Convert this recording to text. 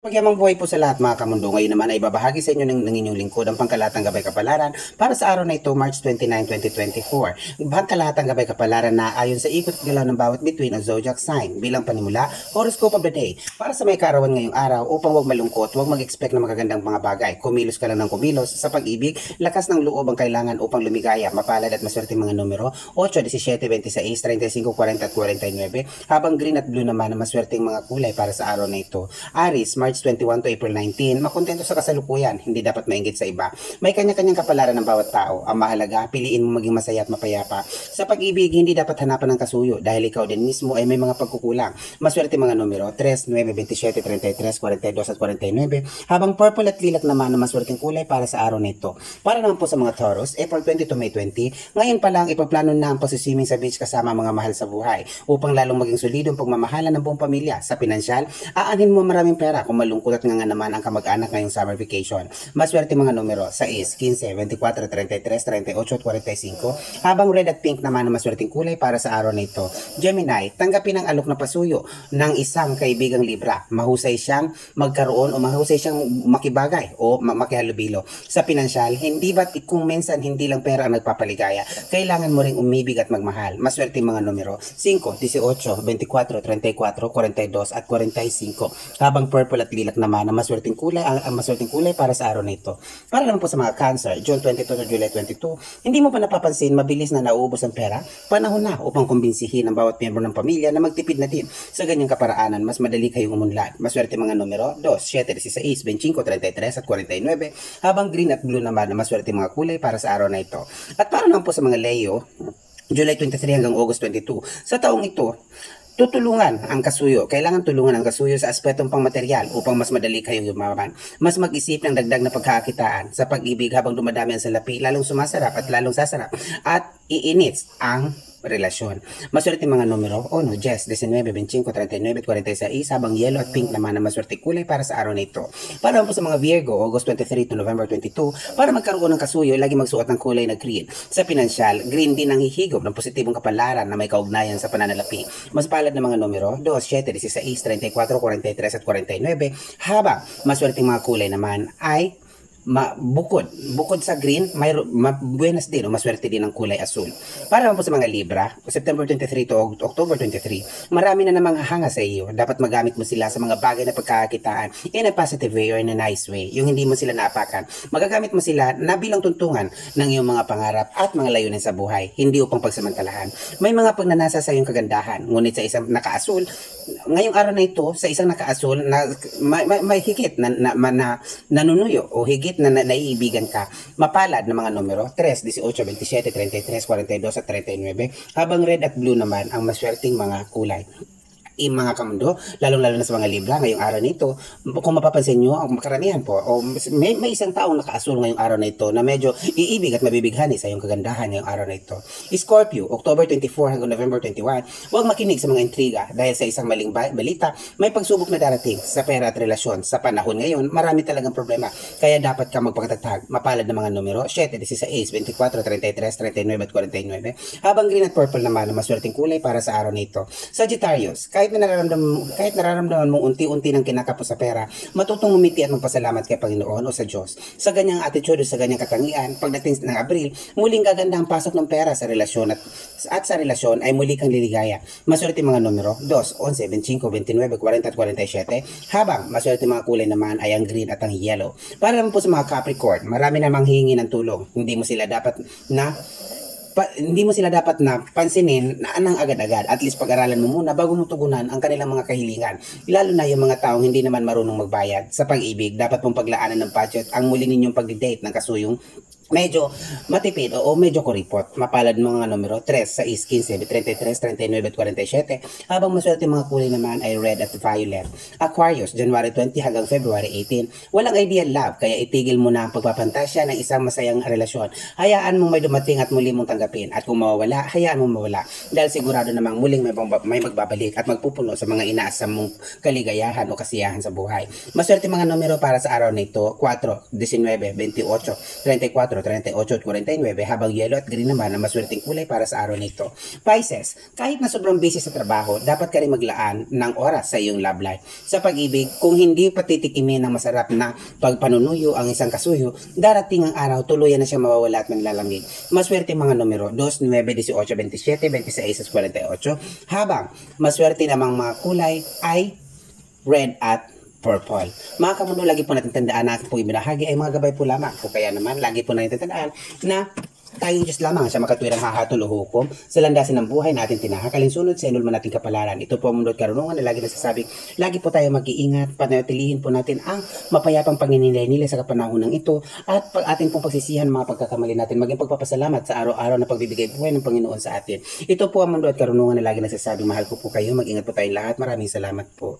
Magyamang buhay po sa lahat mga kamundo. Ngayon naman ay babahagi sa inyo ng inyong lingkod ang pangkalatang gabay kapalaran para sa araw na ito, March 29, 2024. Pangkalatang gabay kapalaran na ayon sa ikot at galaw ng bawat between o zodiac sign bilang panimula, horoscope of the day para sa may kaarawan ngayong araw upang huwag malungkot, huwag mag-expect ng magagandang mga bagay. Kumilos ka lang ng kumilos sa pag-ibig, lakas ng loob ang kailangan upang lumigaya, mapalad at maswerte mga numero 8, 17, 26, 35, 40 at 49, habang green at blue naman ang maswerteng mga kulay para sa araw na ito. Aries, March 21 to April 19, makontento sa kasalukuyan, hindi dapat mainggit sa iba. May kanya-kanyang kapalaran ng bawat tao. Ang mahalaga, piliin mo maging masaya at mapayapa. Sa pag-ibig, hindi dapat hanapan ng kasuyo dahil ikaw din mismo ay may mga pagkukulang. Maswerte mga numero 3, 9, 27, 33, 42 at 49, habang purple at lilac naman ang maswerteng kulay para sa araw na ito. Para naman po sa mga Taurus, April 20 to May 20, ngayon pa lang ipaplano na ang pag-swimming sa beach kasama mga mahal sa buhay upang lalong maging solido ang pagmamahalan ng buong pamilya. Sa pinansyal, aanin mo maraming pera kung malungkot at nga naman ang kamag-anak ngayong summer vacation. Maswerte mga numero 6, 15, 24, 33, 38 at 45, habang red at pink naman ang maswerteng kulay para sa araw na ito. Gemini, tanggapin ang alok na pasuyo ng isang kaibigang Libra. Mahusay siyang magkaroon o mahusay siyang makibagay o makihalubilo. Sa pinansyal, hindi ba't kung minsan hindi lang pera ang nagpapaligaya, kailangan mo ring umibig at magmahal. Maswerte mga numero 5, 18, 24, 34, 42 at 45, habang purple at lilac naman ang maswerteng kulay para sa araw na ito. Para naman po sa mga Cancer, June 22 to July 22, hindi mo pa napapansin mabilis na nauubos ang pera? Panahon na upang kumbinsihin ang bawat miyembro ng pamilya na magtipid na din. Sa ganyang kaparaanan, mas madali kayong umunlad. Maswerte mga numero 2, 7, 16, 25, 33 at 49, habang green at blue naman ang maswerte mga kulay para sa araw na ito. At para naman po sa mga Leo, July 23 hanggang August 22, sa taong ito, tutulungan ang kasuyo. Kailangan tulungan ang kasuyo sa aspetong pangmaterial upang mas madali kayong yumaman. Mas mag-isip ng dagdag na pagkakakitaan sa pag-ibig habang dumadami ang salapi, lalong sumasarap at lalong sasarap at iinit ang relasyon. Maswerte mga numero 1, 10, 19, 25, 39, 46, habang yellow at pink naman ang maswerte kulay para sa araw na ito. Para po sa mga Virgo, August 23 to November 22, para magkaroon ng kasuyo, lagi magsuot ng kulay na green. Sa pinansyal, green din ang hihigop ng positibong kapalaran na may kaugnayan sa pananalapi. Mas palad na mga numero 2, 7, 16, 34, 43 at 49, habang maswerteng mga kulay naman ay bukod sa green, may buenas din o maswerte din ang kulay asul. Para naman po sa mga Libra, September 23 to October 23, marami na namang hanga sa iyo. Dapat magamit mo sila sa mga bagay na pagkakakitaan in a positive way or in a nice way. Yung hindi mo sila naapakan. Magagamit mo sila na bilang tuntungan ng iyong mga pangarap at mga layunin sa buhay, hindi upang pagsamantalahan. May mga pagnanasa sa iyong kagandahan, ngunit sa isang nakaasul, ngayong araw na ito, sa isang nakaasul, na may higit na nanunuyo o higit na naiibigan ka. Mapalad na mga numero 3, 18, 27, 33, 42 at 39, habang red at blue naman ang maswerteng mga kulay. Mga kamundo, lalong-lalo na sa mga Libra ngayong araw nito, kung mapapansin nyo, ang karamihan po, o may isang taong nakaasul ngayong araw na ito na medyo iibig at mabibighani sa iyong kagandahan ngayong araw na ito. Scorpio, October 24 hanggang November 21, huwag makinig sa mga intriga dahil sa isang maling balita, may pagsubok na darating sa pera at relasyon. Sa panahon ngayon, marami talagang problema, kaya dapat ka magpakatatag. Mapalad na mga numero 7, 16, 24, 33, 39 at 49, habang green at purple naman ang maswerteng kulay para sa araw na ito. Sagittarius, kahit nararamdaman mong unti-unti ng kinakapos sa pera, matutong umiti at magpasalamat kay Panginoon o sa Diyos. Sa ganyang attitude o sa ganyang katangian, pagdating ng Abril, muling gaganda ang pasok ng pera sa relasyon at sa relasyon ay muli kang liligaya. Maswerte mga numero 2, 11, 25, 29, 40 at 47, habang maswerte mga kulay naman ay ang green at ang yellow. Para naman po sa mga Capricorn, marami namang hihingi ng tulong. Hindi mo sila dapat na pansinin na anang agad-agad. At least pag-aralan mo muna bago mo tugunan ang kanilang mga kahilingan. Lalo na yung mga taong hindi naman marunong magbayad. Sa pag-ibig, dapat mong paglaanan ng budget ang muli ninyong pag-date ng kasuyong medyo matipid o medyo kuripot. Mapalad mga numero 3, 6, 15, 33, 39 at 47, habang maswerte mga kulay naman ay red at violet. Aquarius, January 20 hanggang February 18, walang ideal love, kaya itigil mo na ang pagpapantasya ng isang masayang relasyon. Hayaan mong may dumating at muli mong tanggapin, at kung mawawala, hayaan mong mawala, dahil sigurado namang muling may magbabalik at magpupuno sa mga inaasam mong kaligayahan o kasiyahan sa buhay. Maswerte mga numero para sa araw na ito, 4, 19, 28, 34, 38 at 49, habang yellow at green naman ang maswerteng kulay para sa araw na ito. Pisces, kahit na sobrang busy sa trabaho, dapat ka rin maglaan ng oras sa iyong love life. Sa pag-ibig, kung hindi patitikimin ng masarap na pagpanunuyo ang isang kasuyo, darating ang araw, tuluyan na siya mawawala at manlalamig. Maswerte mga numero 2, 9, 18, 27, 26 at 48, habang maswerte namang mga kulay ay red at purple. Mga kamundo, lagi po natin tandaan na po ibinahagi ay mga gabay po lamang. O kaya naman, lagi po natin tandaan na tayong Diyos lamang siya makatwirang hahatol o hukom sa landasin ng buhay natin tinahakaling sunod sa inulman nating kapalaran. Ito po ang mundo at karunungan na lagi nasasabing, lagi po tayo mag-iingat, panatilihin po natin ang mapayapang panginilay-nilay sa kapanahonang ito at ating pong pagsisihan mga pagkakamali natin, maging pagpapasalamat sa araw-araw na pagbibigay buhay ng Panginoon sa atin. Ito po ang mundo at karunungan na lagi nasasabing, mahal ko po kayo, mag-ingat po tayong lahat. Maraming salamat po.